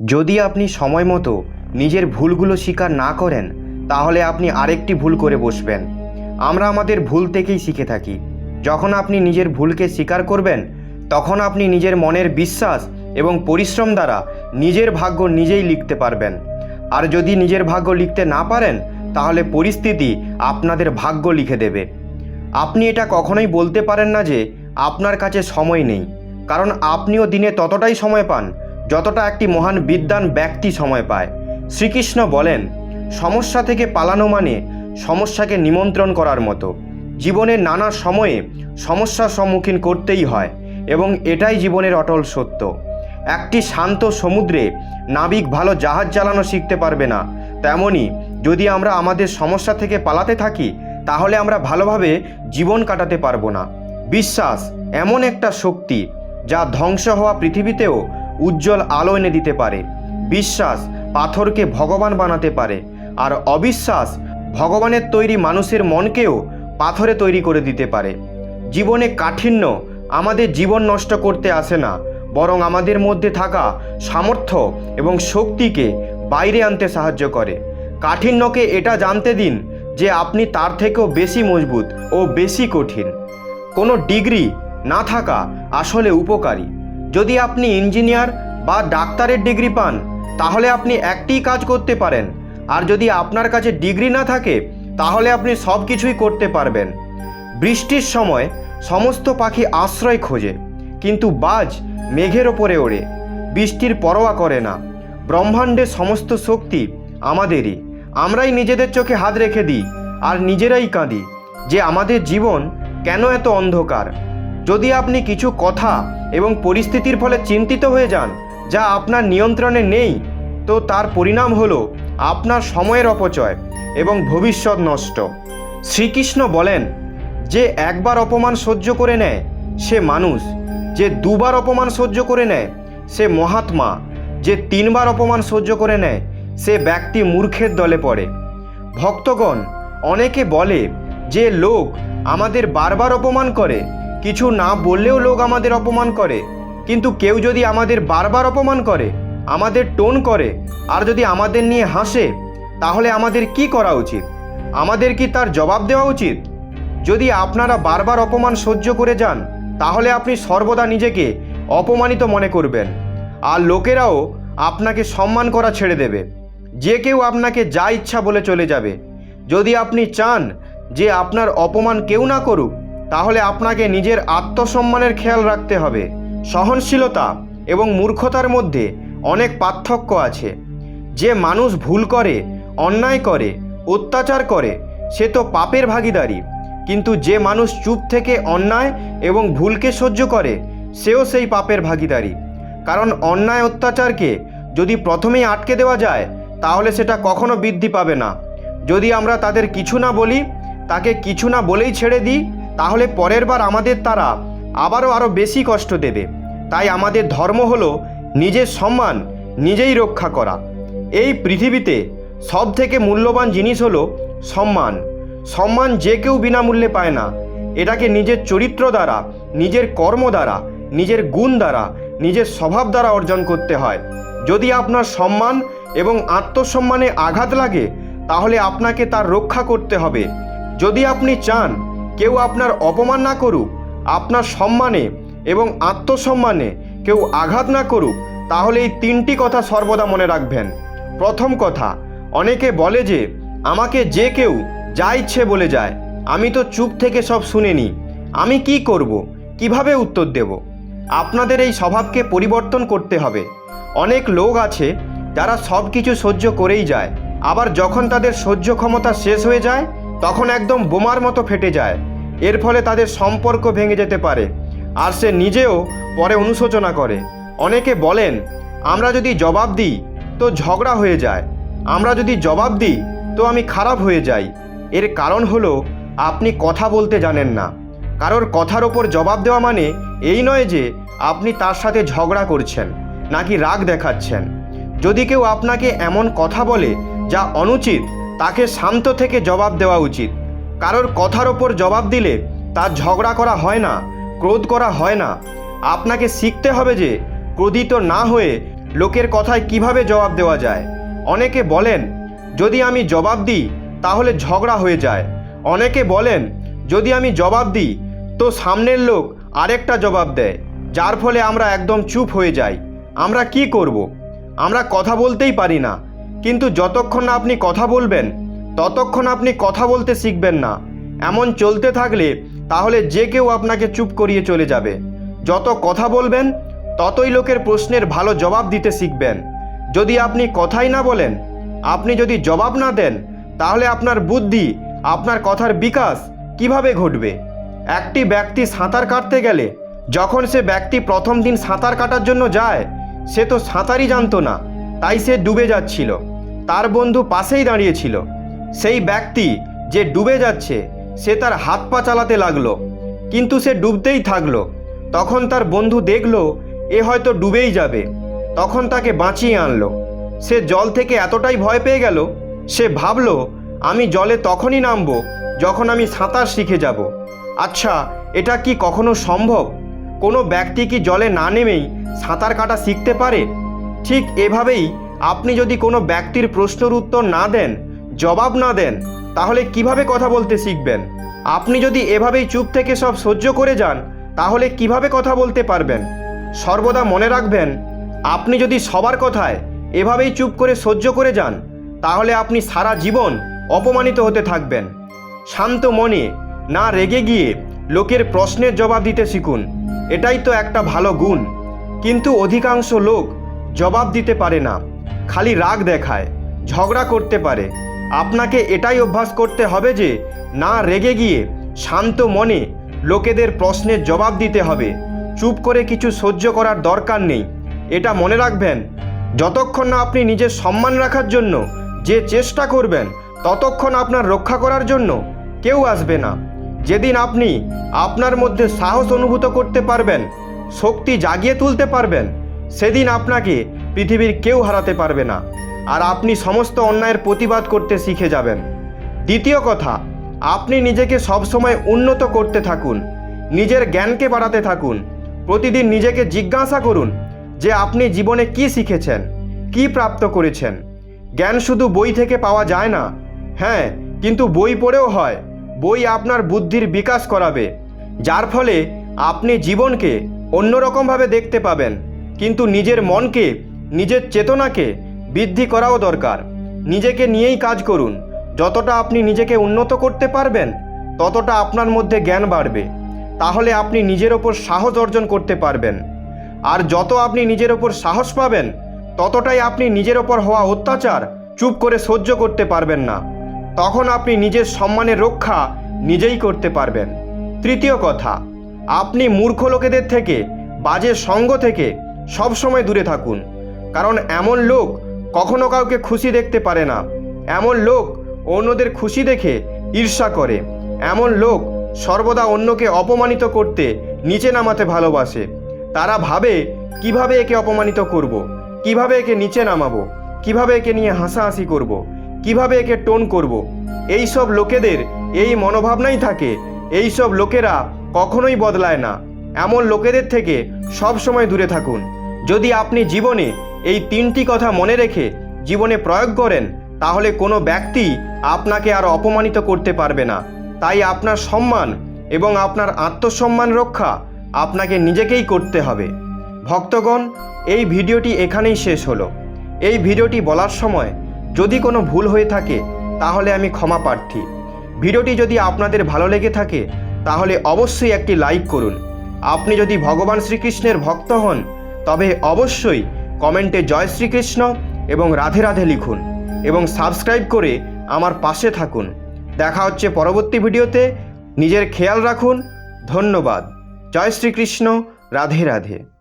যদি আপনি সময় মতো নিজের ভুলগুলো স্বীকার না করেন, তাহলে আপনি আরেকটি ভুল করে বসবেন। আমরা আমাদের ভুল থেকেই শিখে থাকি। যখন আপনি নিজের ভুলকে স্বীকার করবেন, তখন আপনি নিজের মনের বিশ্বাস এবং পরিশ্রম দ্বারা নিজের ভাগ্য নিজেই লিখতে পারবেন। আর যদি নিজের ভাগ্য লিখতে না পারেন, তাহলে পরিস্থিতি আপনাদের ভাগ্য লিখে দেবে। আপনি এটা কখনোই বলতে পারেন না যে আপনার কাছে সময় নেই, কারণ আপনিও দিনে ততটাই সময় পান যতটা একটি মহান বিদ্বান ব্যক্তি সময় পায়। শ্রীকৃষ্ণ বলেন, সমস্যা থেকে পালানো মানে সমস্যাকে নিমন্ত্রণ করার মতো। জীবনের নানা সময়ে সমস্যার সম্মুখীন করতেই হয়, এবং এটাই জীবনের অটল সত্য। একটি শান্ত সমুদ্রে নাবিক ভালো জাহাজ চালানো শিখতে পারবে না, তেমনি যদি আমরা আমাদের সমস্যা থেকে পালাতে থাকি, তাহলে আমরা ভালোভাবে জীবন কাটাতে পারবো না। বিশ্বাস এমন একটা শক্তি যা ধ্বংস হওয়া পৃথিবীতেও উজ্জ্বল আলো এনে দিতে পারে। বিশ্বাস পাথরকে ভগবান বানাতে পারে, আর অবিশ্বাস ভগবানের তৈরি মানুষের মনকেও পাথরে তৈরি করে দিতে পারে। জীবনে কাঠিন্য আমাদের জীবন নষ্ট করতে আসে না, বরং আমাদের মধ্যে থাকা সামর্থ্য এবং শক্তিকে বাইরে আনতে সাহায্য করে। কাঠিন্যকে এটা জানতে দিন যে আপনি তার থেকেও বেশি মজবুত ও বেশি কঠিন। কোনো ডিগ্রি না থাকা আসলে উপকারী। যদি আপনি ইঞ্জিনিয়ার বা ডাক্তারের ডিগ্রি পান, তাহলে আপনি একটিই কাজ করতে পারেন, আর যদি আপনার কাছে ডিগ্রি না থাকে, তাহলে আপনি সব কিছুই করতে পারবেন। বৃষ্টির সময় সমস্ত পাখি আশ্রয় খোঁজে, কিন্তু বাজ মেঘের ওপরে ওড়ে, বৃষ্টির পরোয়া করে না। ব্রহ্মাণ্ডের সমস্ত শক্তি আমাদেরই। আমরাই নিজেদের চোখে হাত রেখে দিই আর নিজেরাই কাঁদি যে আমাদের জীবন কেন এত অন্ধকার। যদি আপনি কিছু কথা এবং পরিস্থিতির ফলে চিন্তিত হয়ে যান যা আপনার নিয়ন্ত্রণে নেই, তো তার পরিণাম হলো আপনার সময়ের অপচয় এবং ভবিষ্যৎ নষ্ট। শ্রীকৃষ্ণ বলেন, যে একবার অপমান সহ্য করে নেয় সে মানুষ, যে দুবার অপমান সহ্য করে নেয় সে মহাত্মা, যে তিনবার অপমান সহ্য করে নেয় সে ব্যক্তি মূর্খের দলে পড়ে। ভক্তগণ, অনেকে বলে যে লোক আমাদের বারবার অপমান করে, কিছু না বললেও লোক আমাদের অপমান করে। কিন্তু কেউ যদি আমাদের বারবার অপমান করে, আমাদের টোন করে, আর যদি আমাদের নিয়ে হাসে, তাহলে আমাদের কি করা উচিত? আমাদের কি তার জবাব দেওয়া উচিত? যদি আপনারা বারবার অপমান সহ্য করে যান, তাহলে আপনি সর্বদা নিজেকে অপমানিত মনে করবেন, আর লোকেরাও আপনাকে সম্মান করা ছেড়ে দেবে। যে কেউ আপনাকে যা ইচ্ছা বলে চলে যাবে। যদি আপনি চান যে আপনার অপমান কেউ না করুক, তাহলে আপনাকে নিজের আত্মসম্মানের খেয়াল রাখতে হবে। সহনশীলতা এবং মূর্খতার মধ্যে অনেক পার্থক্য আছে। যে মানুষ ভুল করে, অন্যায় করে, অত্যাচার করে, সে তো পাপের ভাগীদারি। কিন্তু যে মানুষ চুপ থেকে অন্যায় এবং ভুলকে সহ্য করে, সেও সেই পাপের ভাগীদারি। কারণ অন্যায় অত্যাচারকে যদি প্রথমেই আটকে দেওয়া যায়, তাহলে সেটা কখনো বৃদ্ধি পাবে না। যদি আমরা তাদের কিছু না বলি, তাকে কিছু না বলেই ছেড়ে দিই, তাহলে পরের বার আমাদের তারা আরও বেশি কষ্ট দেবে। তাই আমাদের ধর্ম হলো নিজের সম্মান নিজেই রক্ষা করা। এই পৃথিবীতে সব থেকে মূল্যবান জিনিস হলো সম্মান। সম্মান যে কেউ বিনামূল্যে পায় না। এটাকে নিজের চরিত্র দ্বারা, নিজের কর্ম দ্বারা, নিজের গুণ দ্বারা, নিজের স্বভাব দ্বারা অর্জন করতে হয়। যদি আপনার সম্মান এবং আত্মসম্মানে আঘাত লাগে, তাহলে আপনাকে তার রক্ষা করতে হবে। যদি আপনি চান কেউ আপনার অপমান না করুক, আপনার সম্মানে এবং আত্মসম্মানে কেউ আঘাত না করুক, তাহলে এই তিনটি কথা সর্বদা মনে রাখবেন। প্রথম কথা, অনেকে বলে যে আমাকে যে কেউ যা ইচ্ছে বলে যায়, আমি তো চুপ থেকে সব শুনে নিই, আমি কি করব, কিভাবে উত্তর দেব? আপনাদের এই স্বভাবকে পরিবর্তন করতে হবে। অনেক লোক আছে যারা সব কিছু সহ্য করেই যায়, আবার যখন তাদের সহ্য ক্ষমতা শেষ হয়ে যায়, তখন একদম বোমার মতো ফেটে যায়। এর ফলে তাদের সম্পর্ক ভেঙে যেতে পারে, আর সে নিজেও পরে অনুশোচনা করে। অনেকে বলেন, আমরা যদি জবাব দিই তো ঝগড়া হয়ে যায়, আমরা যদি জবাব দিই তো আমি খারাপ হয়ে যাই। এর কারণ হলো আপনি কথা বলতে জানেন না। কারোর কথার ওপর জবাব দেওয়া মানে এই নয় যে আপনি তার সাথে ঝগড়া করছেন নাকি রাগ দেখাচ্ছেন। যদি কেউ আপনাকে এমন কথা বলে যা অনুচিত, তাকে শান্ত থেকে জবাব দেওয়া উচিত। কারোর কথার ওপর জবাব দিলে তার ঝগড়া করা হয় না, ক্রোধ করা হয় না। আপনাকে শিখতে হবে যে ক্রোধিত না হয়ে লোকের কথায় কিভাবে জবাব দেওয়া যায়। অনেকে বলেন যদি আমি জবাব দিই তাহলে ঝগড়া হয়ে যায়। অনেকে বলেন যদি আমি জবাব দিই তো সামনের লোক আরেকটা জবাব দেয়, যার ফলে আমরা একদম চুপ হয়ে যাই। আমরা কি করব? আমরা কথা বলতেই পারি না। কিন্তু যতক্ষণ না আপনি কথা বলবেন ততক্ষণ আপনি কথা বলতে শিখবেন না। এমন চলতে থাকলে তাহলে যে কেউ আপনাকে চুপ করিয়ে চলে যাবে। যত কথা বলবেন ততই লোকের প্রশ্নের ভালো জবাব দিতে শিখবেন। যদি আপনি কথাই না বলেন, আপনি যদি জবাব না দেন, তাহলে আপনার বুদ্ধি, আপনার কথার বিকাশ কিভাবে ঘটবে? একটি ব্যক্তি সাঁতার কাটতে গেলে যখন সে ব্যক্তি প্রথম দিন সাঁতার কাটার জন্য যায়, সে তো সাঁতারই জানতো না, তাই সে ডুবে যাচ্ছিল। তার বন্ধু পাশেই দাঁড়িয়েছিল। সেই ব্যক্তি যে ডুবে যাচ্ছে সে তার হাত পা চালাতে লাগলো, কিন্তু সে ডুবতেই থাকলো। তখন তার বন্ধু দেখলো এ হয়তো ডুবেই যাবে, তখন তাকে বাঁচিয়ে আনলো। সে জল থেকে এতটাই ভয় পেয়ে গেল, সে ভাবলো আমি জলে তখনই নামবো যখন আমি সাঁতার শিখে যাব। আচ্ছা, এটা কি কখনো সম্ভব? কোনো ব্যক্তি কি জলে না নেমেই সাঁতার কাটা শিখতে পারে? ঠিক এভাবেই আপনি যদি কোনো ব্যক্তির প্রশ্নের উত্তর না দেন, জবাব না দেন, তাহলে কিভাবে কথা বলতে শিখবেন? আপনি যদি এভাবেই চুপ থেকে সব সহ্য করে যান, তাহলে কিভাবে কথা বলতে পারবেন? সর্বদা মনে রাখবেন, আপনি যদি সবার কথায় এভাবেই চুপ করে সহ্য করে যান, তাহলে আপনি সারা জীবন অপমানিত হতে থাকবেন। শান্ত মনে, না রেগে গিয়ে লোকের প্রশ্নের জবাব দিতে শিখুন। এটাই তো একটা ভালো গুণ। কিন্তু অধিকাংশ লোক জবাব দিতে পারে না, খালি রাগ দেখায়, ঝগড়া করতে পারে। আপনাকে এটাই অভ্যাস করতে হবে যে না রেগে গিয়ে শান্ত মনে লোকেদের প্রশ্নের জবাব দিতে হবে। চুপ করে কিছু সহ্য করার দরকার নেই। এটা মনে রাখবেন, যতক্ষণ না আপনি নিজের সম্মান রাখার জন্য যে চেষ্টা করবেন, ততক্ষণ আপনার রক্ষা করার জন্য কেউ আসবে না। যেদিন আপনি আপনার মধ্যে সাহস অনুভূত করতে পারবেন, শক্তি জাগিয়ে তুলতে পারবেন, সেদিন আপনাকে পৃথিবীর কেউ হারাতে পারবে না। আর আপনি সমস্ত অন্যায়ের প্রতিবাদ করতে শিখে যাবেন। দ্বিতীয় কথা, আপনি নিজেকে সবসময় উন্নত করতে থাকুন, নিজের জ্ঞানকে বাড়াতে থাকুন। প্রতিদিন নিজেকে জিজ্ঞাসা করুন যে আপনি জীবনে কি শিখেছেন, কি প্রাপ্ত করেছেন। জ্ঞান শুধু বই থেকে পাওয়া যায় না। হ্যাঁ, কিন্তু বই পড়েও হয়। বই আপনার বুদ্ধির বিকাশ করাবে, যার ফলে আপনি জীবনকে অন্যরকমভাবে দেখতে পাবেন। কিন্তু নিজের মনকে, নিজের চেতনাকে বৃদ্ধি করাও দরকার। নিজেকে নিয়েই কাজ করুন। যতটা আপনি নিজেকে উন্নত করতে পারবেন, ততটা আপনার মধ্যে জ্ঞান বাড়বে। তাহলে আপনি নিজের ওপর সাহস অর্জন করতে পারবেন। আর যত আপনি নিজের ওপর সাহস পাবেন, ততটাই আপনি নিজের ওপর হওয়া অত্যাচার চুপ করে সহ্য করতে পারবেন না। তখন আপনি নিজের সম্মানের রক্ষা নিজেই করতে পারবেন। তৃতীয় কথা, আপনি মূর্খ লোকেদের থেকে, বাজে সঙ্গ থেকে সবসময় দূরে থাকুন। কারণ এমন লোক কখনো কাউকে খুশি দেখতে পারে না। এমন লোক অন্যদের খুশি দেখে ঈর্ষা করে। এমন লোক সর্বদা অন্যকে অপমানিত করতে, নিচে নামাতে ভালোবাসে। তারা ভাবে কিভাবে একে অপমানিত করব, কিভাবে একে নিচে নামাবো, কিভাবে একে নিয়ে হাসাহাসি করব, কিভাবে একে টোন করব। এই সব লোকেদের এই মনোভাবনাই থাকে। এই সব লোকেরা কখনোই বদলায় না। এমন লোকেদের থেকে সব সময় দূরে থাকুন। যদি আপনি জীবনে এই তিনটি কথা মনে রেখে জীবনে প্রয়োগ করেন, তাহলে কোনো ব্যক্তি আপনাকে আর অপমানিত করতে পারবে না। তাই আপনার সম্মান এবং আপনার আত্মসম্মান রক্ষা আপনাকে নিজেকেই করতে হবে। ভক্তগণ, এই ভিডিওটি এখানেই শেষ হলো। এই ভিডিওটি বলার সময় যদি কোনো ভুল হয়ে থাকে, তাহলে আমি ক্ষমা প্রার্থী। ভিডিওটি যদি আপনাদের ভালো লেগে থাকে, তাহলে অবশ্যই একটি লাইক করুন। আপনি যদি ভগবান শ্রীকৃষ্ণের ভক্ত হন, তবে অবশ্যই কমেন্টে জয় শ্রীকৃষ্ণ এবং রাধে রাধে লিখুন এবং সাবস্ক্রাইব করে আমার পাশে থাকুন। দেখা হচ্ছে পরবর্তী ভিডিওতে। নিজের খেয়াল রাখুন। ধন্যবাদ। জয় শ্রীকৃষ্ণ। রাধে রাধে।